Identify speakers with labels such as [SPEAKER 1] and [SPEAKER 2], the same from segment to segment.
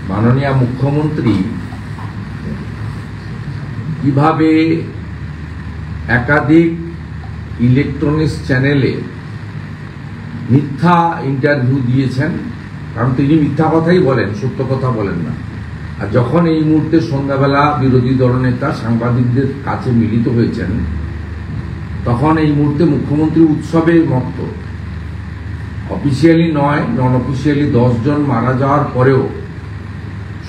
[SPEAKER 1] মাননীয় মুখ্যমন্ত্রী কিভাবে একাধিক ইলেকট্রনিক্স চ্যানেলে মিথ্যা ইন্টারভিউ দিয়েছেন, কারণ তিনি মিথ্যা কথাই বলেন, সত্য কথা বলেন না। আর যখন এই মুহূর্তে সন্ধ্যাবেলা বিরোধী দলনেতা সাংবাদিকদের কাছে মিলিত হয়েছেন, তখন এই মুহূর্তে মুখ্যমন্ত্রী উৎসবে মত্ত। অফিসিয়ালি নয়, নন অফিসিয়ালি 10 জন মারা যাওয়ার পরেও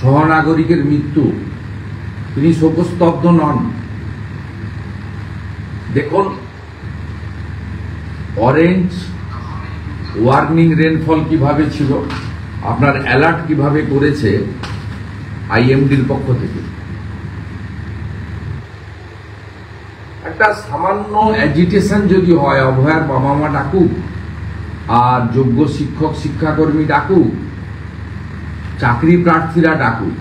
[SPEAKER 1] সহনাগরিকের মৃত্যু, তিনি শোকস্তব্ধ নন। দেখুন, অরেঞ্জ ওয়ার্নিং রেনফল কিভাবে ছিল, আপনার অ্যালার্ট কিভাবে করেছে আইএমডির পক্ষ থেকে। একটা সামান্য অ্যাজিটেশন যদি হয়, অভয়ার বাবা মা ডাকুক, আর যোগ্য শিক্ষক শিক্ষাকর্মী ডাকুক, চাকরি প্রার্থীরা ডাকুক,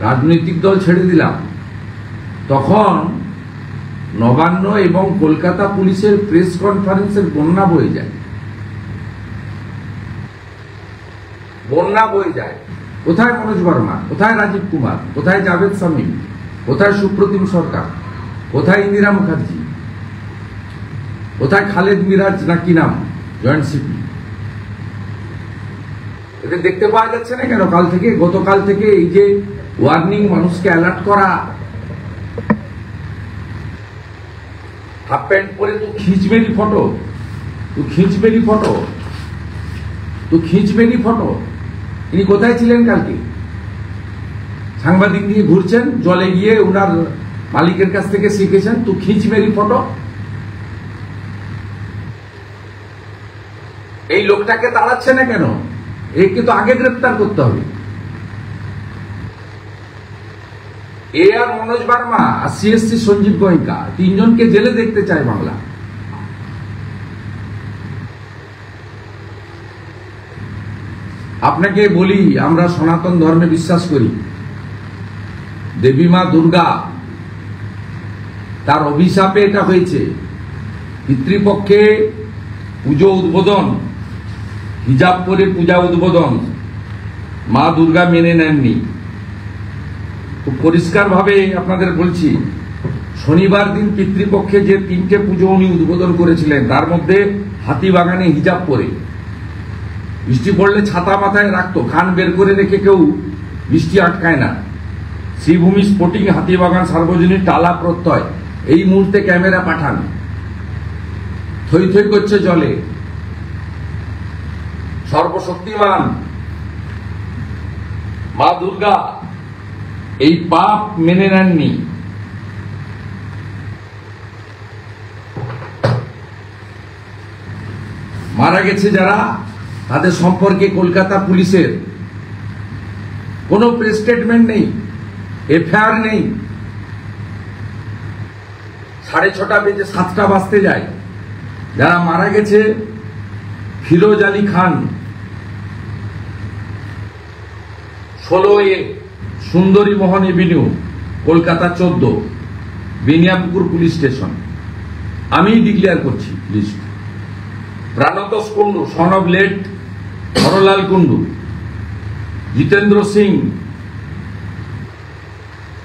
[SPEAKER 1] রাজনৈতিক দল ছেড়ে দিলাম, তখন নবান্ন এবং কলকাতা পুলিশের প্রেস কনফারেন্সের বন্যা বয়ে যায়, বন্যা বয়ে যায়। কোথায় মনোজ বর্মা, কোথায় রাজীব কুমার, কোথায় জাভেদ শামীম, কোথায় সুপ্রতিম সরকার, কোথায় ইন্দিরা মুখার্জি, কোথায় খালেদ মিরাজ না কি নাম, জয়েন্ট সিপি? এদের দেখতে পাওয়া যাচ্ছে না কেন? কাল থেকে, গতকাল থেকে এই যে ওয়ার্নিং, মানুষকে অ্যালার্ট করা, হাফ প্যান্ট পরে তো খিঁচবেনি ফটো, তো খিঁচবেনি ফটো, তো খিঁচবেনি ফটো। ইনি কোথায় ছিলেন কালকে? সাংবাদিক নিয়ে ঘুরছেন, জলে গিয়ে ওনার মালিকের কাছ থেকে শিখেছেন, তো খিঁচবেনি ফটো। এই লোকটাকে তাড়াচ্ছে না কেন? একে তো আগে গ্রেপ্তার করতে হবে। এ আর মনোজ বার্মা আর সিএসসি সঞ্জীব গোয়েঙ্কা, 3 জনকে জেলে দেখতে চায় বাংলা। আপনাকে বলি, আমরা সনাতন ধর্মে বিশ্বাস করি। দেবী মা দুর্গা, তার অভিশাপে এটা হয়েছে। পিতৃপক্ষে পুজো উদ্বোধন, হিজাব পরে পূজা উদ্বোধন মা দুর্গা মেনে নেননি। খুব পরিষ্কারভাবে আপনাদের বলছি, শনিবার দিন পিতৃপক্ষে যে 3টে পুজো উনি উদ্বোধন করেছিলেন, তার মধ্যে হাতিবাগানে হিজাব পরে, বৃষ্টি পড়লে ছাতা মাথায় রাখতো, কান বের করে রেখে কেউ বৃষ্টি আটকায় না। শ্রীভূমি স্পোর্টিং হাতিবাগান সার্বজনীন টালা প্রত্যয়, এই মুহূর্তে ক্যামেরা পাঠান, থই থই করছে জলে। সর্বশক্তিমান মা দুর্গা এই পাপ মেনে নেননি। মারা গেছে যারা, তাদের সম্পর্কে কলকাতা পুলিশের কোনো প্রেস স্টেটমেন্ট নেই, এফআইআর নেই। 6:30 বেজে 7টা বাজতে যায়। যারা মারা গেছে, Firoz Ali Khan, 16A Sundari Mohan avenue, Kolkata 14, Beniapukur police station. আমি ডিক্লেয়ার করছি list. Prantosh Kundu, son of late Harlal Kundu, Jitendra Singh,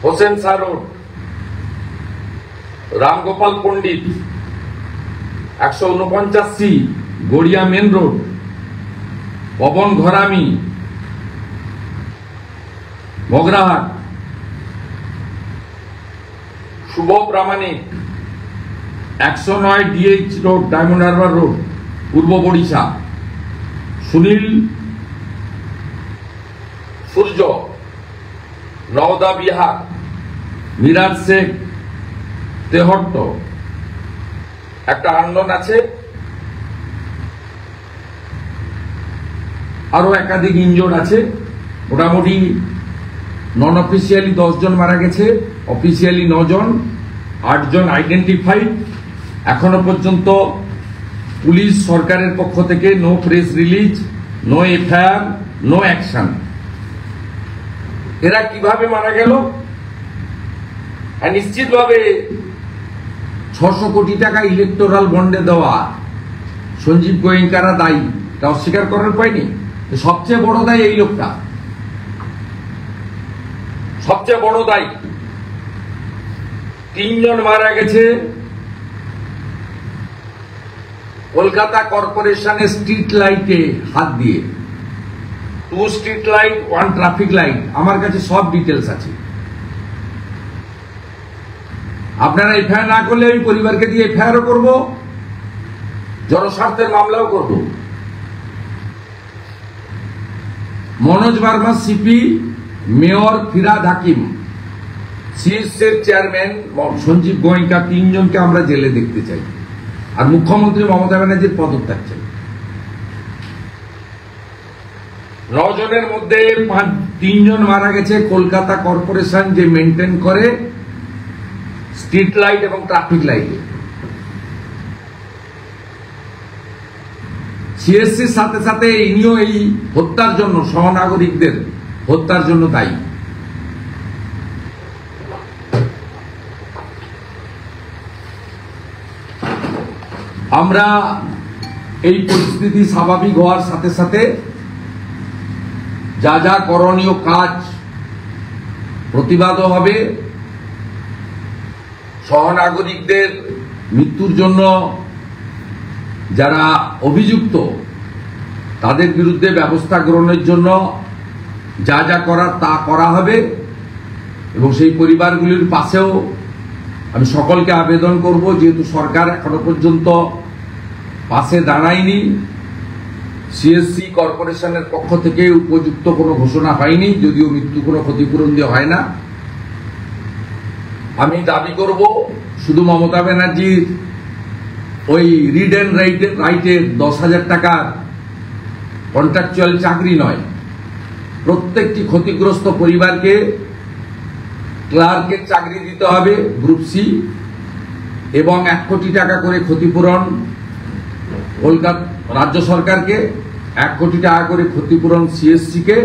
[SPEAKER 1] Hossain Shah road, Ramgopal Pandit, 149C Garia main road, Pawan Gharami, Magrahat, Shubho Pramanik, 109 DH road, Diamond Harbour road, Purba Barisha, Sunil সূর্য, নওদা বিহার, মিরাজ শেখ, তেহট্ট। একটা আন্দোলন আছে, আরো একাধিক ইনজোর্ড আছে। মোটামুটি নন অফিসিয়ালি 10 জন মারা গেছে, অফিসিয়ালি 9 জন, 8 জন আইডেন্টিফাইড। এখনো পর্যন্ত পুলিশ সরকারের পক্ষ থেকে no press release, no FIR, no action. এরা কিভাবে মারা গেল? নিশ্চিতভাবে 600 কোটি টাকা ইলেকটোরাল বন্ডে দেওয়া সঞ্জীব গোয়েঙ্কারা দায়ী, তা অস্বীকার করার পায়নি। সবচেয়ে বড় দায়ী এই লোকটা। সবচেয়ে বড় দায়ী। 3 জন মারা গেছে কলকাতা কর্পোরেশনের স্ট্রিট লাইটে হাত দিয়ে। 2 স্ট্রিট লাইট, 1 ট্রাফিক লাইট। আমার কাছে সব ডিটেলস আছে। আপনারা এফআইআর না করলে আমি পরিবারকে দিয়ে এফআইআরও করবো, জনস্বার্থের মামলাও করব। মনোজ বার্মা সিপি, মেয়র ফিরাদ হাকিম, সিএসসির চেয়ারম্যান সঞ্জীব গোয়েঙ্কা, 3 জনকে আমরা জেলে দেখতে চাই। আর মুখ্যমন্ত্রী মমতা ব্যানার্জির পদত্যাগ চাই। 9 জনের মধ্যে 3 জন মারা গেছে কলকাতা কর্পোরেশন যে মেনটেন করে স্ট্রিট লাইট এবং ট্রাফিক লাইটে। সিএসসির সাথে সাথে ইনিও এই হত্যার জন্য, সহনাগরিকদের হত্যার জন্য দায়ী। আমরা এই পরিস্থিতি স্বাভাবিক হওয়ার সাথে সাথে যা যা করণীয় কাজ প্রতিবাদও হবে। সহনাগরিকদের মৃত্যুর জন্য যারা অভিযুক্ত তাদের বিরুদ্ধে ব্যবস্থা গ্রহণের জন্য যা যা করার তা করা হবে। এবং সেই পরিবারগুলির পাশেও আমি সকলকে আবেদন করব, যেহেতু সরকার এখনো পর্যন্ত পাশে দাঁড়ায়নি, সিএসসি কর্পোরেশনের পক্ষ থেকে উপযুক্ত কোনো ঘোষণা হয়নি, যদিও মৃত্যু কোনো ক্ষতিপূরণ দিয়ে হয় না। আমি দাবি করব শুধু মমতা ব্যানার্জির ওই রিড অ্যান্ড রাইটের 10,000 টাকার কন্ট্রাকচুয়াল চাকরি নয়, প্রত্যেকটি ক্ষতিগ্রস্ত পরিবারকে ক্লার্কের চাকরি দিতে হবে গ্রুপ সি, এবং 1 কোটি টাকা করে ক্ষতিপূরণ কলকাতা রাজ্য সরকারকে, 1 কোটি টাকা করে ক্ষতিপূরণ সিএসসি কে,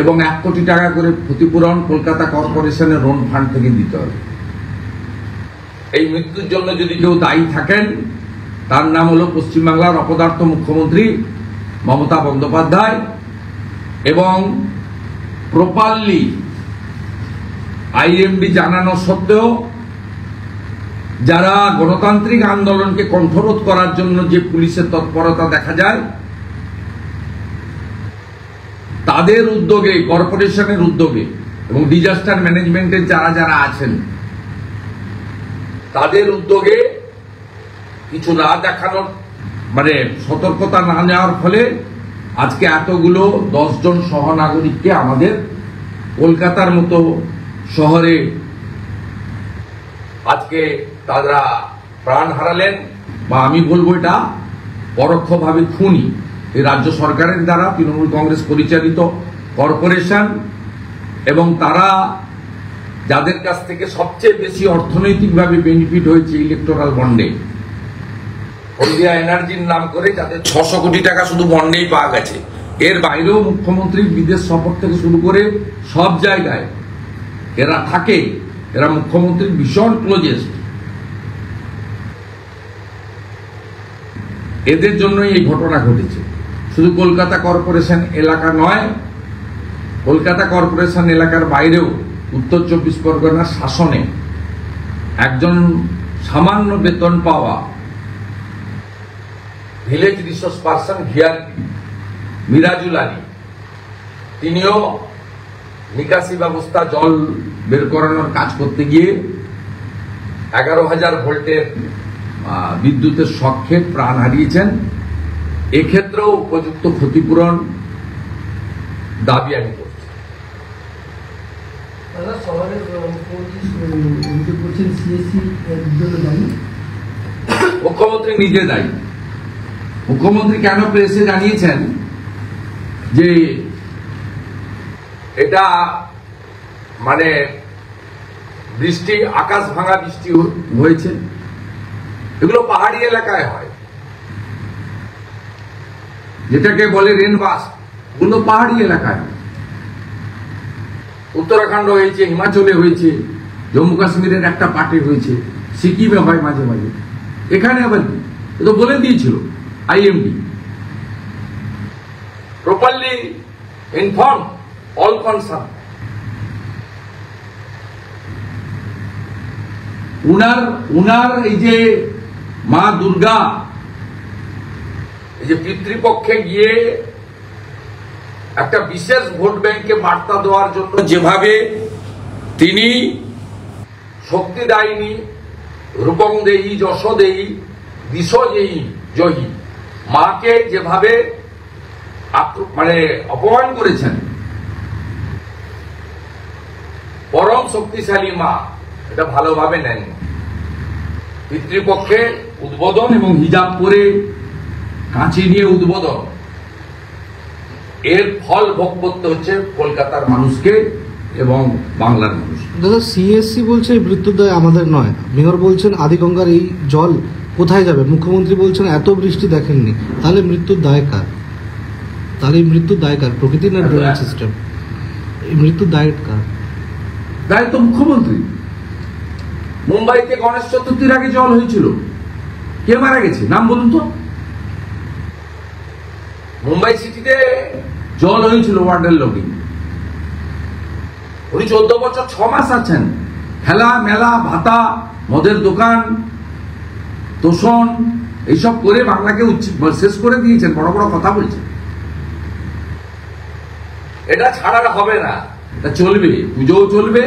[SPEAKER 1] এবং 1 কোটি টাকা করে ক্ষতিপূরণ কলকাতা কর্পোরেশনের লোন ফান্ড থেকে দিতে হবে। এই মৃত্যুর জন্য যদি কেউ দায়ী থাকেন, তার নাম হলো পশ্চিমবাংলার অপদার্থ মুখ্যমন্ত্রী মমতা বন্দ্যোপাধ্যায়। এবং প্রপারলি আইএমডি জানানো সত্ত্বেও যারা গণতান্ত্রিক আন্দোলনকে কণ্ঠরোধ করার জন্য যে পুলিশের তৎপরতা দেখা যায়, তাদের উদ্যোগে, কর্পোরেশনের উদ্যোগে এবং ডিজাস্টার ম্যানেজমেন্টের যারা যারা আছেন তাদের উদ্যোগে কিছু না দেখানোর, মানে সতর্কতা না নেওয়ার ফলে আজকে এতগুলো 10 জন সহনাগরিককে আমাদের কলকাতার মতো শহরে আজকে তারা প্রাণ হারালেন। বা আমি বলবো এটা পরোক্ষভাবে খুনি এই রাজ্য সরকারের দ্বারা, তৃণমূল কংগ্রেস পরিচালিত কর্পোরেশন, এবং তারা যাদের কাছ থেকে সবচেয়ে বেশি অর্থনৈতিকভাবে বেনিফিট হয়েছে ইলেকটোরাল বন্ডে, হলদিয়া এনার্জির নাম করে যাদের 600 কোটি টাকা শুধু বন্ডেই পাওয়া গেছে। এর বাইরেও মুখ্যমন্ত্রীর বিদেশ সফর থেকে শুরু করে সব জায়গায় এরা থাকে, এরা মুখ্যমন্ত্রীর ভীষণ ক্লোজেস্ট। এদের জন্যই এই ঘটনা ঘটেছে। শুধু কলকাতা কর্পোরেশন এলাকা নয়, কলকাতা কর্পোরেশন এলাকার বাইরেও উত্তর 24 পরগনার শাসনে একজন সামান্য বেতন পাওয়া village resource person VRP Mirajul Ali, তিনিও নিকাশি ব্যবস্থা জল বের করানোর কাজ করতে গিয়ে 11,000 ভোল্টের বিদ্যুতের শকে প্রাণ হারিয়েছেন। এক্ষেত্রেও উপযুক্ত ক্ষতিপূরণ দাবি আমি করছি। মুখ্যমন্ত্রী নিজে দায়ী। মুখ্যমন্ত্রী কেন প্রেসে জানিয়েছেন যে এটা মানে বৃষ্টি, আকাশ ভাঙা বৃষ্টি হয়েছে, এগুলো পাহাড়ি এলাকায় হয়, যেটাকে বলে রেনবাস্ট, গুলো পাহাড়ি এলাকায়। উত্তরাখণ্ড হয়েছে, হিমাচলে হয়েছে, জম্মু কাশ্মীরের একটা পার্টে হয়েছে, সিকিমে হয় মাঝে মাঝে। এখানে আবার কি, তো বলে দিয়েছিল IMD, properly inform all concern. উনার এই যে মা দুর্গা এই যে পিতৃপক্ষে গিয়ে একটা বিশেষ ভোট ব্যাংকে বার্তা দেওয়ার জন্য যেভাবে তিনি শক্তিদায়িনী, রূপং দেহি, যশ দেহি, দিশ দেহি জয়ী মাকে যেভাবে মানে অপমান করেছেন, পরম শক্তিশালী মা এটা ভালোভাবে নেন। পিতৃপক্ষে উদ্বোধন এবং হিজাব পরে কাঁচি নিয়ে উদ্বোধন, এর ফল ভোগ করতে হচ্ছে কলকাতার মানুষকে এবং বাংলার মানুষ।
[SPEAKER 2] দাদা, সিএসসি বলছে এই মৃত্যুর দায় আমাদের নয়, মেয়র বলছেন আদিগঙ্গার এই জল কোথায় যাবে, মুখ্যমন্ত্রী বলছেন এত বৃষ্টি দেখেননি, তাহলে মৃত্যুর দায় কার? প্রকৃতি না ড্রেনেজ সিস্টেম? এই মৃত্যুর দায় কার?
[SPEAKER 1] দায় তো মুখ্যমন্ত্রী। মুম্বাইতে গণেশ চতুর্থীর আগে জল হয়েছিল, কে মারা গেছে নাম বলুন তো? মুম্বাই সিটিতে জল হয়েছিল ওয়াটার লগিং। উনি 14 বছর 6 মাস আছেন, খেলা মেলা ভাতা, মদের দোকান, তোষণ এইসব করে বাংলাকে শেষ করে দিয়েছেন, বড় বড় কথা বলছেন। এটা ছাড়া হবে না, এটা চলবে, পুজোও চলবে,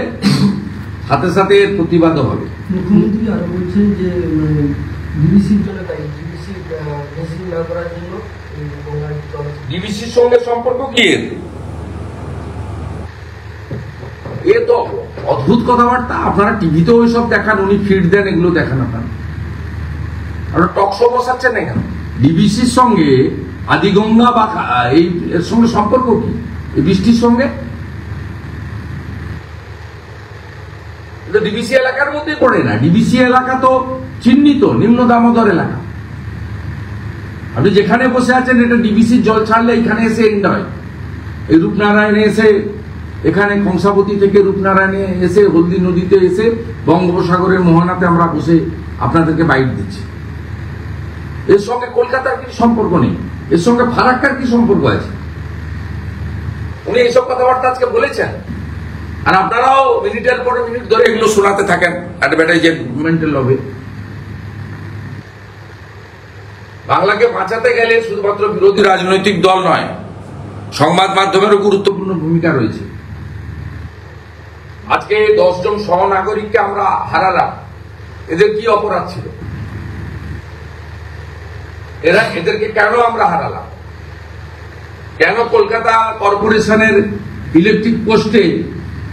[SPEAKER 1] সাথে সাথে এর প্রতিবাদও হবে।
[SPEAKER 3] মুখ্যমন্ত্রী আরো বলছেন যে ডিবিসির জন্য তাই ডিবিসি মেশিন না করার জন্য
[SPEAKER 1] ডিবিসির সঙ্গে সম্পর্ক কি? এ তো অদ্ভুত কথাবার্তা। আপনারা টিভিতেও ওইসব দেখান, উনি ফিড দেন, এগুলো দেখান আপনারা। আপনারা টক শো বসাচ্ছেন না কেন? ডিবিসির সঙ্গে আদিগঙ্গা বা এই এর সঙ্গে সম্পর্ক কি? এই বৃষ্টির সঙ্গে ডিবিসি এলাকার মধ্যে পড়ে না। ডিবিসি এলাকা তো চিহ্নিত নিম্ন দামোদর এলাকা। আপনি যেখানে বসে আছেন এটা ডিবিসির জল ছাড়লে এখানে এসে এন্ড হয়। এই রূপনারায়ণে এসে, এখানে কংসাবতী থেকে রূপনারায়ণে এসে, হলদি নদীতে এসে বঙ্গোপসাগরের মোহনাতে আমরা বসে আপনাদেরকে বাইট দিচ্ছি। এর সঙ্গে কলকাতার কি সম্পর্ক নেই, এর সঙ্গে ফারাক্কার কি সম্পর্ক আছে? উনি এইসব কথাবার্তা আজকে বলেছেন, আর আপনারাও মিনিটের পর মিনিট ধরে এগুলো শোনাতে থাকেন অ্যাডভার্টাইজমেন্টের লবে। বাংলাকে বাঁচাতে গেলে শুধুমাত্র বিরোধী রাজনৈতিক দল নয়, সংবাদ মাধ্যমেরও গুরুত্বপূর্ণ ভূমিকা রয়েছে। আজকে 10 জন সহনাগরিককে আমরা হারালাম, এদের কি অপরাধ ছিল? এদেরকে কেন আমরা হারালাম? কেন কলকাতা কর্পোরেশনের ইলেকট্রিক পোস্টে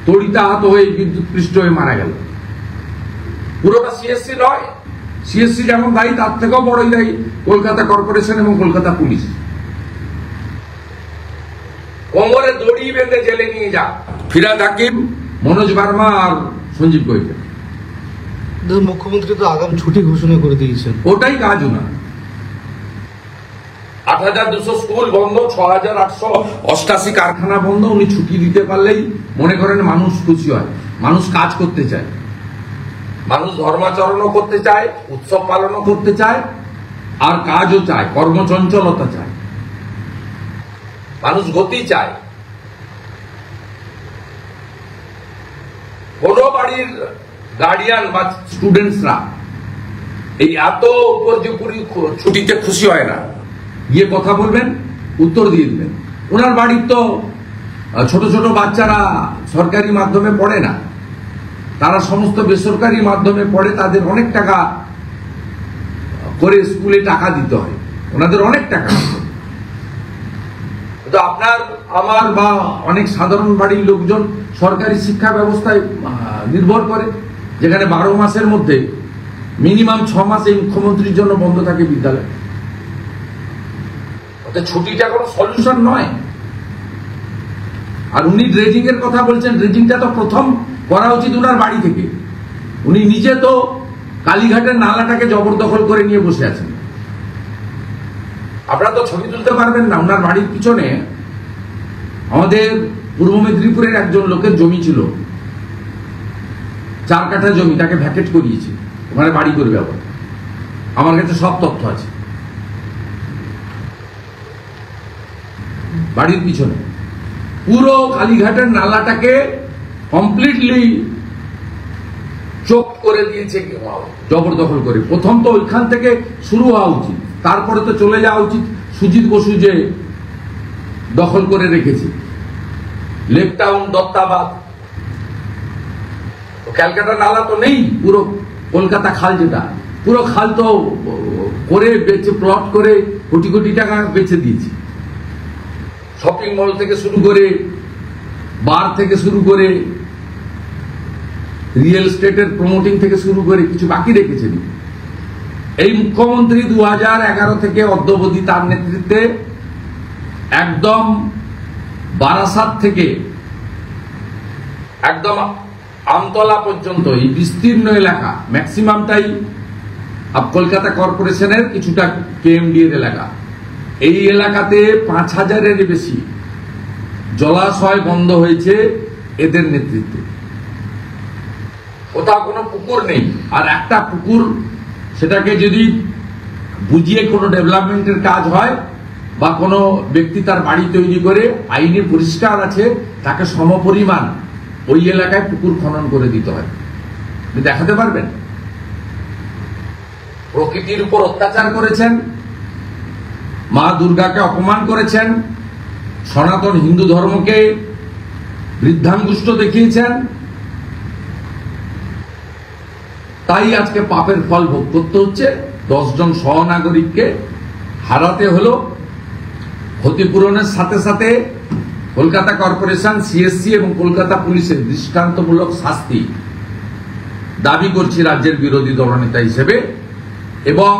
[SPEAKER 1] তড়িতাহত হয়ে বিদ্যুৎপৃষ্ট হয়ে মারা গেল? পুরোটা সিএসসি নয়, সিএসসি যেমন দায়ী তার থেকেও বড়ই দায়ী কলকাতা কর্পোরেশন এবং কলকাতা পুলিশ। কোমরে দড়ি বেঁধে জেলে নিয়ে যা ফিরাদ হাকিম, মনোজ বার্মা আর সঞ্জীব গোয়েঙ্কা।
[SPEAKER 2] মুখ্যমন্ত্রী তো আগাম ছুটি ঘোষণা করে দিয়েছেন,
[SPEAKER 1] ওটাই কাজ না। 8,200 স্কুল বন্ধ, 6,888 কারখানা বন্ধ। উনি ছুটি দিতে পারলেই মনে করেন মানুষ খুশি হয়, মানুষ কাজ করতে চায়, মানুষ ধর্মাচরণও করতে চায়, উৎসব পালনও করতে চায়, আর কাজও চায়, কর্মচঞ্চলতা চায়, মানুষ গতি চায়। কোন বাড়ির গার্ডিয়ান বা স্টুডেন্টসরা এই এত উপর্যুপুরি ছুটিতে খুশি হয় না। গিয়ে কথা বলবেন, উত্তর দিয়ে দিবেন। ওনার বাড়ির তো ছোট ছোট বাচ্চারা সরকারি মাধ্যমে পড়ে না, তারা সমস্ত বেসরকারি মাধ্যমে পড়ে, তাদের অনেক টাকা করে স্কুলে টাকা দিতে হয়, ওনাদের অনেক টাকা। তো আপনার আমার বা অনেক সাধারণ বাড়ির লোকজন সরকারি শিক্ষা ব্যবস্থায় নির্ভর করে, যেখানে 12 মাসের মধ্যে মিনিমাম 6 মাস এই মুখ্যমন্ত্রীর জন্য বন্ধ থাকে বিদ্যালয়। ছুটিটা কোনো সলিউশন নয়। আর উনি ড্রেজিং এর কথা বলছেন, ড্রেজিংটা তো প্রথম করা উচিত উনার বাড়ি থেকে। উনি নিজে তো কালীঘাটের নালাটাকে জবরদখল করে নিয়ে বসে আছেন। আপনারা তো ছবি তুলতে পারবেন না। উনার বাড়ির পিছনে আমাদের পূর্ব মেদিনীপুরের একজন লোকের জমি ছিল, 4 কাঠা জমি, তাকে ভ্যাকেট করিয়েছে, ওখানে বাড়ি করবে। আবার আমার কাছে সব তথ্য আছে। বাড়ির পিছনে পুরো কালীঘাটের নালাটাকে কমপ্লিটলি চোখ করে দিয়েছে জবরদখল করে। প্রথম তো ওইখান থেকে শুরু হওয়া উচিত, তারপরে তো চলে যাওয়া উচিত সুজিত বসু যে দখল করে রেখেছে লেক টাউন, দত্তাবাদ। ক্যালকাটা নালা তো নেই, পুরো কলকাতা খাল, যেটা পুরো খাল তো করে বেচে, প্লট করে কোটি কোটি টাকা বেচে দিয়েছে। শপিং মল থেকে শুরু করে, বার থেকে শুরু করে, রিয়েল এস্টেটের প্রমোটিং থেকে শুরু করে কিছু বাকি রেখেছেন। এই মুখ্যমন্ত্রী 2011 থেকে অদ্যাবধি তার নেতৃত্বে একদম বারাসাত থেকে একদম আমতলা পর্যন্ত এই বিস্তীর্ণ এলাকা, ম্যাক্সিমামটাই কলকাতা কর্পোরেশনের, কিছুটা কেএমডি এর এলাকা। এই এলাকাতে 5000-এর বেশি জলাশয় বন্ধ হয়েছে এদের নেতৃত্বে। কোথাও কোনো পুকুর নেই, আর একটা পুকুর সেটাকে যদি বুঝিয়ে কোনো ডেভেলপমেন্টের কাজ হয় বা কোনো ব্যক্তি তার বাড়ি তৈরি করে আইনে পরিষ্কার আছে, তাকে সমপরিমাণ ওই এলাকায় পুকুর খনন করে দিতে হয়। দেখাতে পারবেন? প্রকৃতির উপর অত্যাচার করেছেন, মা দুর্গাকে অপমান করেছেন, সনাতন হিন্দু ধর্মকে বৃদ্ধাঙ্গুষ্ঠ দেখিয়েছেন, তাই আজকে পাপের ফল ভোগ করতে হচ্ছে। 10 জন সহনাগরিককে হারাতে হলো। ক্ষতিপূরণের সাথে সাথে কলকাতা কর্পোরেশন, সিএসসি এবং কলকাতা পুলিশের দৃষ্টান্তমূলক শাস্তি দাবি করছি রাজ্যের বিরোধী দলনেতা হিসেবে, এবং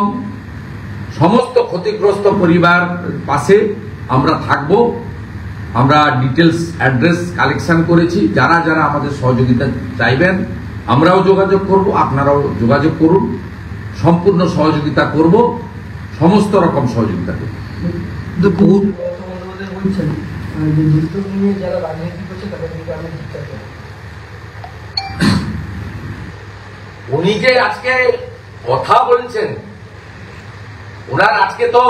[SPEAKER 1] সমস্ত ক্ষতিগ্রস্ত পরিবার পাশে আমরা থাকব। আমরা ডিটেলস অ্যাড্রেস কালেকশন করেছি, যারা যারা আমাদের সহযোগিতা চাইবেন আমরাও যোগাযোগ করব, আপনারাও যোগাযোগ করুন, সম্পূর্ণ সহযোগিতা করব, সমস্ত রকম সহযোগিতা করব।
[SPEAKER 3] বলছেন যে দুটো নিয়ে যারা রাজনীতি করছে তাদেরকে আমি বিচার করব।
[SPEAKER 1] উনি যে আজকে কথা বলছেন, ওনার আজকে তো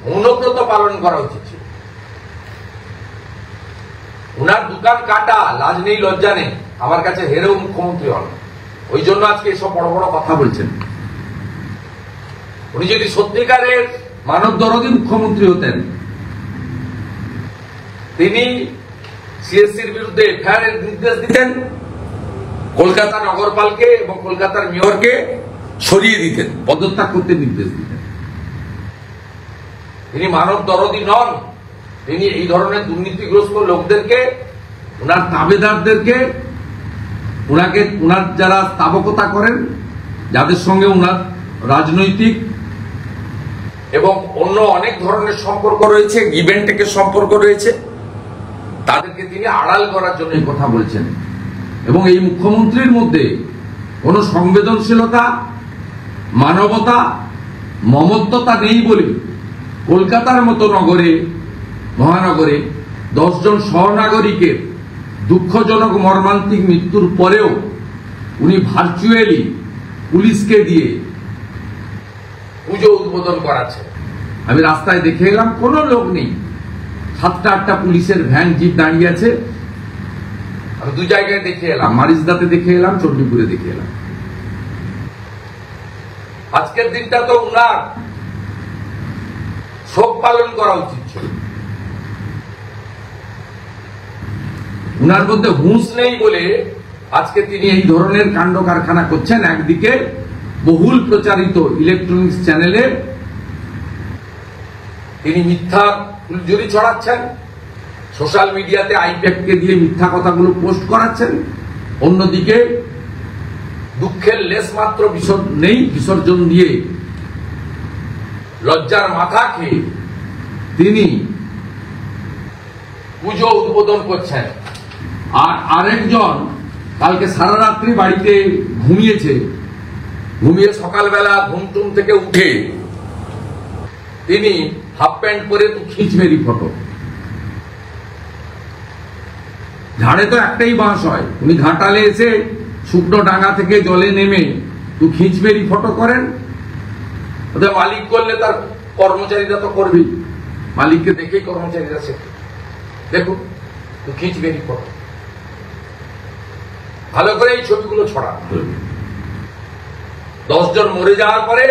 [SPEAKER 1] মৌনব্রত পালন করা উচিত ছিল। ওনার দোকান কাটা, লাজ নেই লজ্জা নেই, আমার কাছে হেরেও মুখ্যমন্ত্রী হন, ওই জন্য আজকে এসব বড় বড় কথা বলছেন। উনি যদি সত্যিকারের মানব দরদী মুখ্যমন্ত্রী হতেন, তিনি সিএসসির বিরুদ্ধে এফআইআর এর নির্দেশ দিতেন, কলকাতা নগরপালকে এবং কলকাতার মেয়রকে সরিয়ে দিতেন, পদত্যাগ করতে নির্দেশ দিতেন। তিনি মানব দরদী নন, তিনি এই ধরনের দুর্নীতিগ্রস্ত লোকদেরকে, ওনার তাবেদারদেরকে, ওনার যারা স্থাপকতা করেন, যাদের সঙ্গে ওনার রাজনৈতিক এবং অন্য অনেক ধরনের সম্পর্ক রয়েছে, গিভ এন্ড টেকের সম্পর্ক রয়েছে, তাদেরকে তিনি আড়াল করার জন্য এই কথা বলছেন। এবং এই মুখ্যমন্ত্রীর মধ্যে কোনো সংবেদনশীলতা, মানবতা, মমত্বতা নেই বলে কলকাতার মতো নগরে, মহানগরে 10 জন সহনাগরিকের দুঃখজনক মর্মান্তিক মৃত্যুর পরেও উনি ভার্চুয়ালি পুলিশকে দিয়ে পুজো উদ্বোধন করাচ্ছেন। আমি রাস্তায় দেখে এলাম, কোনো লোক নেই, 7টা-8টা পুলিশের ভ্যান, জিপ দাঁড়িয়ে আছে। আমি 2 জায়গায় দেখে এলাম, মারিজদাতে দেখে এলাম, চণ্ডীপুরে দেখে এলাম। আজকের দিনটা তো উনার শোক পালন করা উচিত ছিল। উনার মধ্যে হুঁশ নেই বলে আজকে তিনি এই ধরনের কাণ্ড কারখানা করছেন। একদিকে বহুল প্রচারিত ইলেকট্রনিক্স চ্যানেলে তিনি মিথ্যা ফুলঝুরি ছড়াচ্ছেন, সোশ্যাল মিডিয়াতে আইপ্যাককে দিয়ে মিথ্যা কথাগুলো পোস্ট করাচ্ছেন। অন্যদিকে দুঃখের লেশ মাত্র বিসর্জন দিয়ে লজ্জার মাথা খেয়ে তিনি পুজো উদ্বোধন করছেন। আর আরেকজন কালকে সারা রাত্রি বাড়িতে ঘুমিয়েছে, ঘুমিয়ে সকালবেলা ঘুমটুম থেকে উঠে তিনি হাফ প্যান্ট পরে তো খিঁচমেরি ফটো। ঝাড়ে তো একটাই বাঁশ হয়, উনি ঘাটালে এসে শুকনো ডাঙ্গা থেকে জলে নেমে তো খিঁচমেরি ফটো করেন। ওদের মালিক করলে তার কর্মচারীরা তো করবেই, মালিককে দেখেই কর্মচারীরা শেখে। দেখুন তো খিঁচমেরি ফটো, ভালো করে এই ছবিগুলো ছড়া। 10 জন মরে যাওয়ার পরে,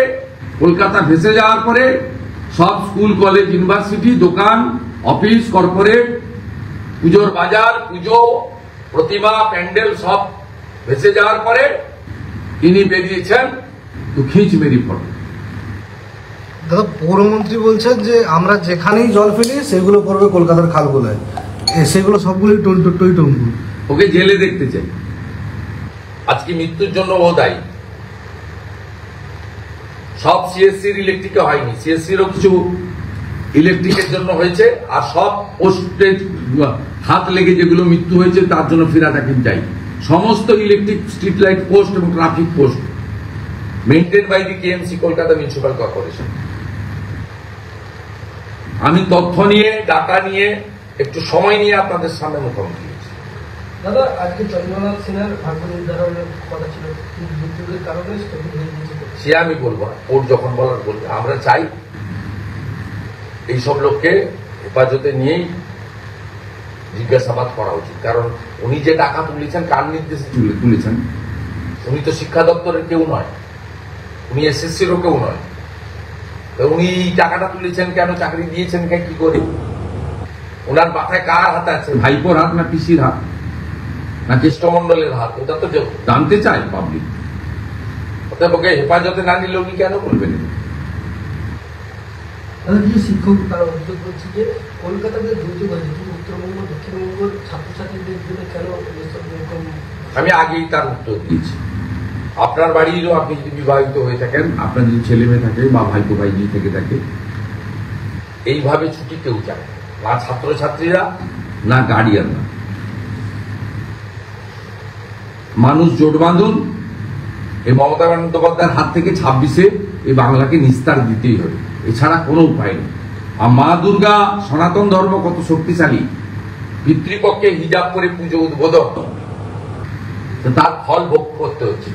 [SPEAKER 1] কলকাতা ভেসে যাওয়ার পরে, সব স্কুল কলেজ ইউনিভার্সিটি দোকান অফিস কর্পোরেট পুজোর বাজার পুজো প্রতিমা প্যান্ডেল সব ভেসে যাওয়ার পরে তিনি বেরিয়েছেন তো খিঁচ মেরি ফটো।
[SPEAKER 2] দাদা, পৌরমন্ত্রী বলছেন যে আমরা যেখানেই জল ফেলি সেগুলো পড়বে কলকাতার খালগুলোয়, সেগুলো সবগুলোই টইটম্বুর।
[SPEAKER 1] ওকে জেলে দেখতে চাই। আজকে মৃত্যুর জন্য ও দায়ী। সব সিএসসির ইলেকট্রিকে হয়নি, সিএসসিরও কিছু ইলেকট্রিকের জন্য হয়েছে, আর সব পোস্টে হাত লেগে যেগুলো মৃত্যু হয়েছে তার জন্য ফিরাদ হাকিম চাই। সমস্ত ইলেকট্রিক স্ট্রিট লাইট পোস্ট এবং traffic post maintain by the KMC Kolkata municipal corporation. আমি তথ্য নিয়ে ডাটা নিয়ে একটু সময় নিয়ে আপনাদের সামনে মুখোমুখি হয়েছি।
[SPEAKER 3] দাদা, আজকে চন্দ্রনাথ সিনহার ভাগ্য নির্ধারণের কথা ছিল, কিন্তু দুর্যোগের কারণে স্থগিত হয়ে গিয়েছে।
[SPEAKER 1] সে আমি বলবো না, ওর যখন বলার বলবে। আমরা চাই এইসব লোককে হেফাজতে নিয়েই জিজ্ঞাসাবাদ করা উচিত, কারণ উনি যে টাকা তুলেছেন কার নির্দেশে তুলেছেন? উনি তো শিক্ষা দপ্তরের কেউ নয়, উনি এসএসসিরও কেউ নয়। তো উনি টাকাটা তুলেছেন কেন, চাকরি দিয়েছেন কি করে? ওনার মাথায় কার হাত আছে? ভাইপোর হাত না পিসির হাত না কেষ্টমন্ডলের হাত? ওটা তো জানতে চাই পাবলিক। অতএব ওকে হেফাজতে না নিলে উনি কেন বলবেন?
[SPEAKER 3] দাদা, কিছু শিক্ষক তারা অভিযোগ করছে যে কলকাতাতে দুর্যোগ হয়েছে, কিন্তু উত্তরবঙ্গ দক্ষিণবঙ্গের ছাত্রছাত্রীদের জন্য কেন এরকম?
[SPEAKER 1] আমি আগেই তার উত্তর দিয়েছি। আপনার বাড়িরও আপনি যদি বিবাহিত হয়ে থাকেন, আপনার যদি ছেলে মেয়ে থাকে বা ভাইপো ভাইজি থেকে থাকে, এইভাবে ছুটি কেউ যায় না, ছাত্রছাত্রীরা না গার্ডিয়ানরা। মানুষ জোট বাঁধুন, এই মমতা বন্দ্যোপাধ্যায়ের হাত থেকে 26-এ এই বাংলাকে নিস্তার দিতেই হবে, এছাড়া কোনো উপায় নেই। আর মা দুর্গা সনাতন ধর্ম কত শক্তিশালী, পিতৃপক্ষে হিজাব করে পুজো উদ্বোধন, তার ফল ভোগ করতে হচ্ছে।